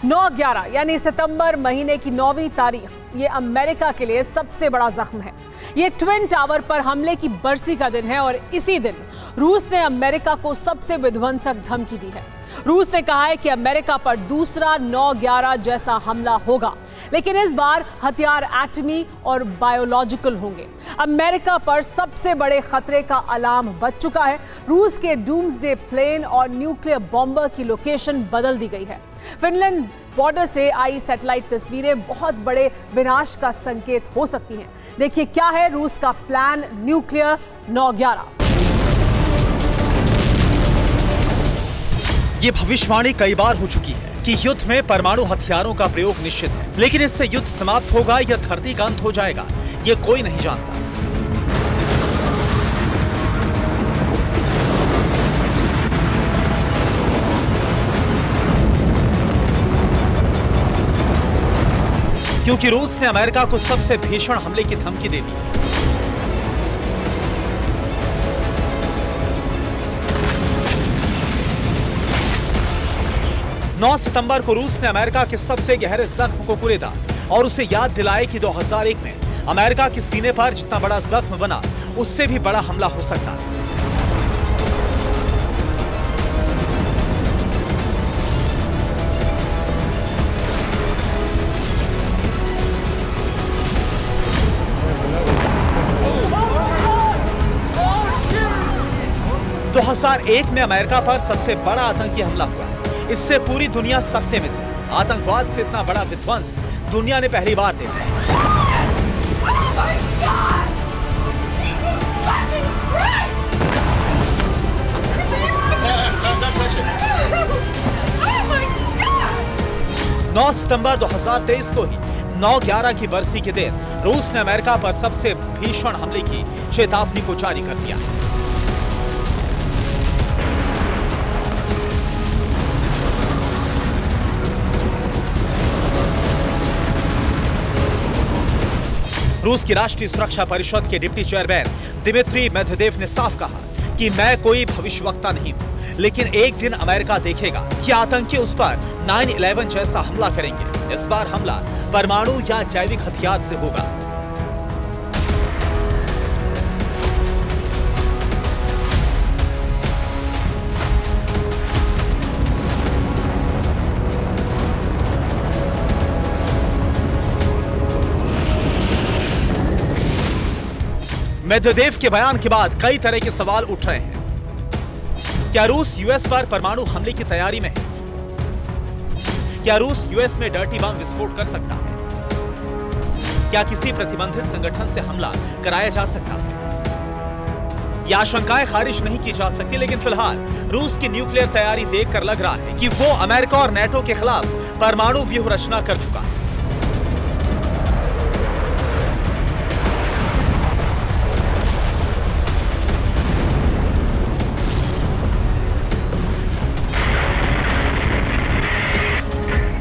9/11 यानी सितंबर महीने की 9वीं तारीख ये अमेरिका के लिए सबसे बड़ा जख्म है। ये ट्विन टावर पर हमले की बरसी का दिन है और इसी दिन रूस ने अमेरिका को सबसे विध्वंसक धमकी दी है। रूस ने कहा है कि अमेरिका पर दूसरा 9/11 जैसा हमला होगा, लेकिन इस बार हथियार एटमी और बायोलॉजिकल होंगे। अमेरिका पर सबसे बड़े खतरे का अलार्म बज चुका है। रूस के डूम्सडे प्लेन और न्यूक्लियर बॉम्बर की लोकेशन बदल दी गई है। फिनलैंड बॉर्डर से आई सैटेलाइट तस्वीरें बहुत बड़े विनाश का संकेत हो सकती हैं। देखिए क्या है रूस का प्लान न्यूक्लियर 9/11। ये भविष्यवाणी कई बार हो चुकी है कि युद्ध में परमाणु हथियारों का प्रयोग निश्चित है, लेकिन इससे युद्ध समाप्त होगा या धरती का अंत हो जाएगा, ये कोई नहीं जानता। क्योंकि रूस ने अमेरिका को सबसे भीषण हमले की धमकी दे दी है। नौ सितंबर को रूस ने अमेरिका के सबसे गहरे जख्म को कुरेदा और उसे याद दिलाए कि 2001 में अमेरिका के सीने पर जितना बड़ा जख्म बना, उससे भी बड़ा हमला हो सकता है। तो 2001 में अमेरिका पर सबसे बड़ा आतंकी हमला हुआ। इससे पूरी दुनिया सख्ते में थी। आतंकवाद से इतना बड़ा विध्वंस दुनिया ने पहली बार देखा। नौ सितंबर 2023 को ही 9/11 की बरसी के दिन रूस ने अमेरिका पर सबसे भीषण हमले की चेतावनी को जारी कर दिया। रूस की राष्ट्रीय सुरक्षा परिषद के डिप्टी चेयरमैन दिमित्री मेदवेदेव ने साफ कहा कि मैं कोई भविष्यवक्ता नहीं हूं, लेकिन एक दिन अमेरिका देखेगा कि आतंकी उस पर 9/11 जैसा हमला करेंगे। इस बार हमला परमाणु या जैविक हथियार से होगा। मेदवेदेव के बयान के बाद कई तरह के सवाल उठ रहे हैं। क्या रूस यूएस पर परमाणु हमले की तैयारी में है? क्या रूस यूएस में डर्टी बम विस्फोट कर सकता है? क्या किसी प्रतिबंधित संगठन से हमला कराया जा सकता है? यह आशंकाएं खारिज नहीं की जा सकती, लेकिन फिलहाल रूस की न्यूक्लियर तैयारी देखकर लग रहा है कि वो अमेरिका और नेटो के खिलाफ परमाणु व्यूह रचना कर चुका है।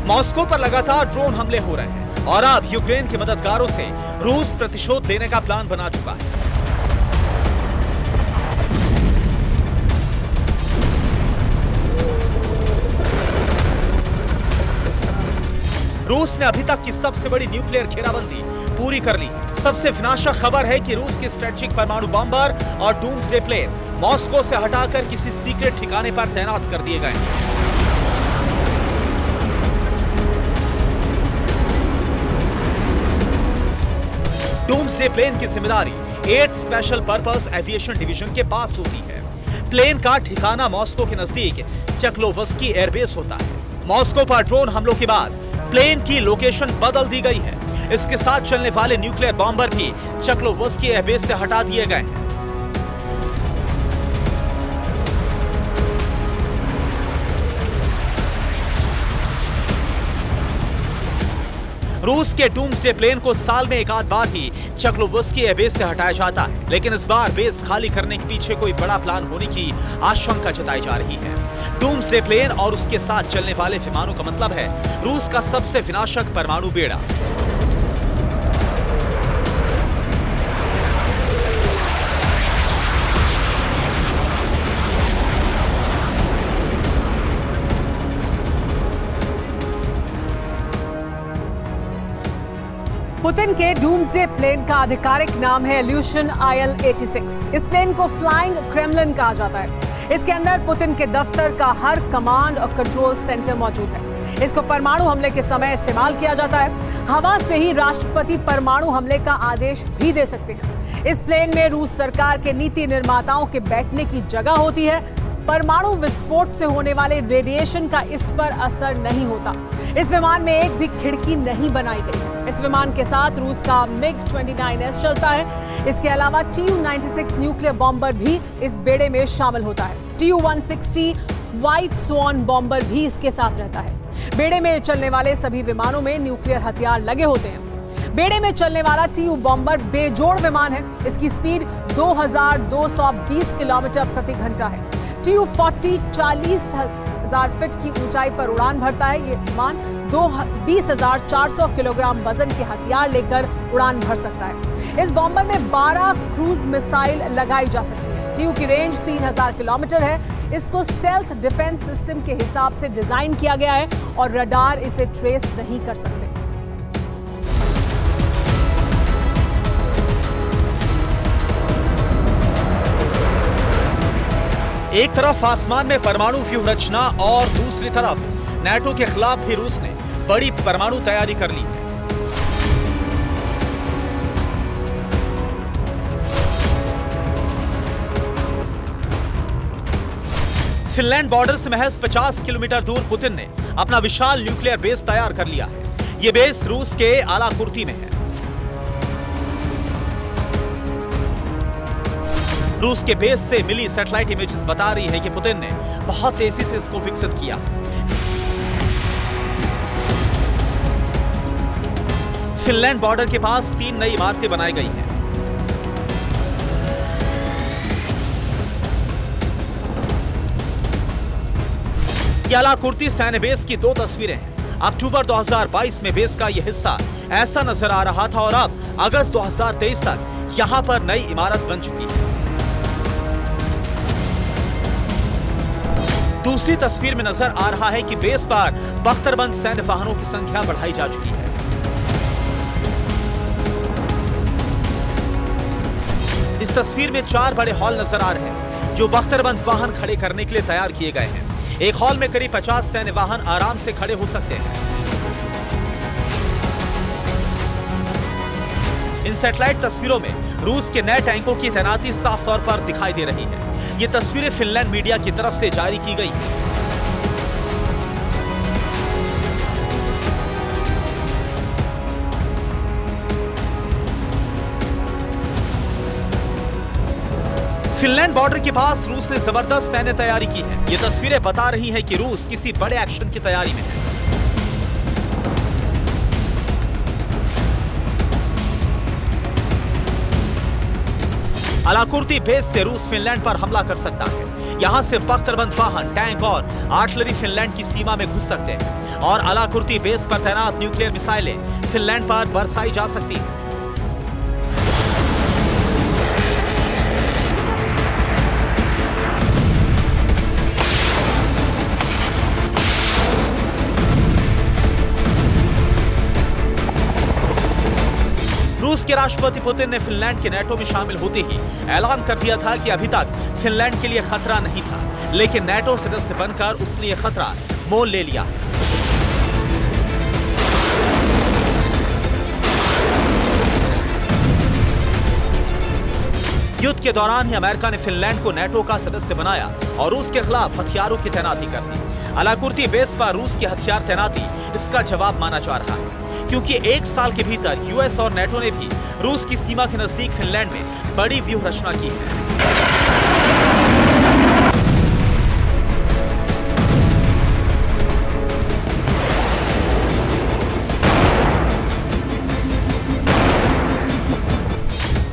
मॉस्को पर लगातार ड्रोन हमले हो रहे हैं और अब यूक्रेन के मददगारों से रूस प्रतिशोध लेने का प्लान बना चुका है। रूस ने अभी तक की सबसे बड़ी न्यूक्लियर घेराबंदी पूरी कर ली। सबसे विनाशक खबर है कि रूस के स्ट्रेटेजिक परमाणु बॉम्बर और डूम्सडे प्लेन मॉस्को से हटाकर किसी सीक्रेट ठिकाने पर तैनात कर दिए गए हैं। डूम्सडे प्लेन की जिम्मेदारी 8 स्पेशल पर्पस एविएशन डिवीजन के पास होती है। प्लेन का ठिकाना मॉस्को के नजदीक चक्लोवस्की एयरबेस होता है। मॉस्को पर ड्रोन हमलों के बाद प्लेन की लोकेशन बदल दी गई है। इसके साथ चलने वाले न्यूक्लियर बॉम्बर भी चक्लोवस्की एयरबेस से हटा दिए गए हैं। रूस के डूम्सडे प्लेन को साल में एक आध बार ही चक्लोवस्की एयरबेस से हटाया जाता है, लेकिन इस बार बेस खाली करने के पीछे कोई बड़ा प्लान होने की आशंका जताई जा रही है। डूम्सडे प्लेन और उसके साथ चलने वाले विमानों का मतलब है रूस का सबसे विनाशक परमाणु बेड़ा। पुतिन के डूम्सडे प्लेन का आधिकारिक नाम है इल्यूशन IL-86। इस प्लेन को फ्लाइंग क्रेमलिन कहा जाता है। इसके अंदर पुतिन के दफ्तर का हर कमांड और कंट्रोल सेंटर मौजूद है। इसको परमाणु हमले के समय इस्तेमाल किया जाता है। हवा से ही राष्ट्रपति परमाणु हमले का आदेश भी दे सकते हैं। इस प्लेन में रूस सरकार के नीति निर्माताओं के बैठने की जगह होती है। परमाणु विस्फोट से होने वाले रेडिएशन का इस पर असर नहीं होता। इस विमान में एक भी खिड़की नहीं बनाई गई। इस विमान के साथ रूस का MiG-29S चलता है। इसके अलावा Tu-96 न्यूक्लियर बॉम्बर भी इस बेड़े में शामिल होता है। Tu-160 व्हाइट स्वॉन बॉम्बर भी इसके साथ रहता है। बेड़े में चलने वाले सभी विमानों में न्यूक्लियर हथियार लगे होते हैं। बेड़े में चलने वाला Tu बॉम्बर बेजोड़ विमान है। इसकी स्पीड 2220 किलोमीटर प्रति घंटा है। Tu-40 40,000 फीट की ऊंचाई पर उड़ान भरता है। ये विमान 20,400 किलोग्राम वजन के हथियार लेकर उड़ान भर सकता है। इस बॉम्बर में 12 क्रूज मिसाइल लगाई जा सकती है। Tu की रेंज 3000 किलोमीटर है। इसको स्टेल्थ डिफेंस सिस्टम के हिसाब से डिजाइन किया गया है और रडार इसे ट्रेस नहीं कर सकते। एक तरफ आसमान में परमाणु व्यूह रचना और दूसरी तरफ नाटो के खिलाफ भी रूस ने बड़ी परमाणु तैयारी कर ली। फिनलैंड बॉर्डर से महज 50 किलोमीटर दूर पुतिन ने अपना विशाल न्यूक्लियर बेस तैयार कर लिया है। यह बेस रूस के आलाकुर्ती में है। रूस के बेस से मिली सैटेलाइट इमेजेस बता रही है कि पुतिन ने बहुत तेजी से इसको विकसित किया। फिनलैंड बॉर्डर के पास 3 नई इमारतें बनाई गई हैं। ये आलाकुर्ती सैन्य बेस की 2 तस्वीरें हैं। अक्टूबर 2022 में बेस का यह हिस्सा ऐसा नजर आ रहा था और अब अगस्त 2023 तक यहां पर नई इमारत बन चुकी है। दूसरी तस्वीर में नजर आ रहा है कि बेस पर बख्तरबंद सैन्य वाहनों की संख्या बढ़ाई जा चुकी है। इस तस्वीर में 4 बड़े हॉल नजर आ रहे हैं जो बख्तरबंद वाहन खड़े करने के लिए तैयार किए गए हैं। एक हॉल में करीब 50 सैन्य वाहन आराम से खड़े हो सकते हैं। इन सैटेलाइट तस्वीरों में रूस के नए टैंकों की तैनाती साफ तौर पर दिखाई दे रही है। ये तस्वीरें फिनलैंड मीडिया की तरफ से जारी की गई। फिनलैंड बॉर्डर के पास रूस ने जबरदस्त सैन्य तैयारी की है। ये तस्वीरें बता रही हैं कि रूस किसी बड़े एक्शन की तैयारी में है। आलाकुर्ती बेस से रूस फिनलैंड पर हमला कर सकता है। यहां से बख्तरबंद वाहन, टैंक और आर्टिलरी फिनलैंड की सीमा में घुस सकते हैं और आलाकुर्ती बेस पर तैनात न्यूक्लियर मिसाइलें फिनलैंड पर बरसाई जा सकती हैं। रूस के राष्ट्रपति पुतिन ने फिनलैंड के नाटो में शामिल होते ही ऐलान कर दिया था कि अभी तक फिनलैंड के लिए खतरा नहीं था, लेकिन नाटो सदस्य बनकर उसने यह खतरा मोल ले लिया। युद्ध के दौरान ही अमेरिका ने फिनलैंड को नाटो का सदस्य बनाया और रूस के खिलाफ हथियारों की तैनाती कर दी। आलाकुर्ती बेस पर रूस की हथियार तैनाती इसका जवाब माना जा रहा है, क्योंकि 1 साल के भीतर यूएस और नाटो ने भी रूस की सीमा के नजदीक फिनलैंड में बड़ी व्यूह रचना की है।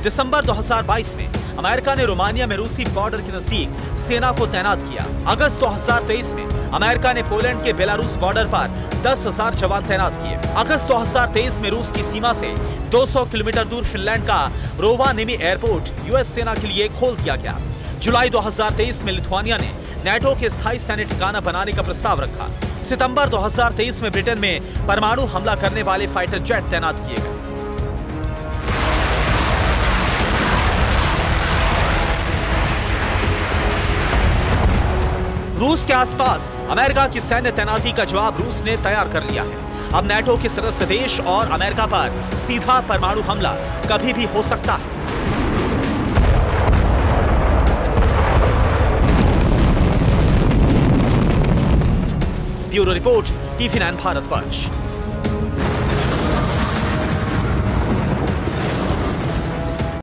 दिसंबर 2022 में अमेरिका ने रोमानिया में रूसी बॉर्डर के नजदीक सेना को तैनात किया। अगस्त 2023 में अमेरिका ने पोलैंड के बेलारूस बॉर्डर पर 10,000 जवान तैनात किए। अगस्त 2023 में रूस की सीमा से 200 किलोमीटर दूर फिनलैंड का रोवानिमी एयरपोर्ट यूएस सेना के लिए खोल दिया गया। जुलाई 2023 में लिथुआनिया ने नाटो के स्थायी सैन्य ठिकाना बनाने का प्रस्ताव रखा। सितंबर 2023 में ब्रिटेन में परमाणु हमला करने वाले फाइटर जेट तैनात किए गए। रूस के आसपास अमेरिका की सैन्य तैनाती का जवाब रूस ने तैयार कर लिया है। अब नाटो के सदस्य देश और अमेरिका पर सीधा परमाणु हमला कभी भी हो सकता है। Bureau report, TV9 Bharatvarsh.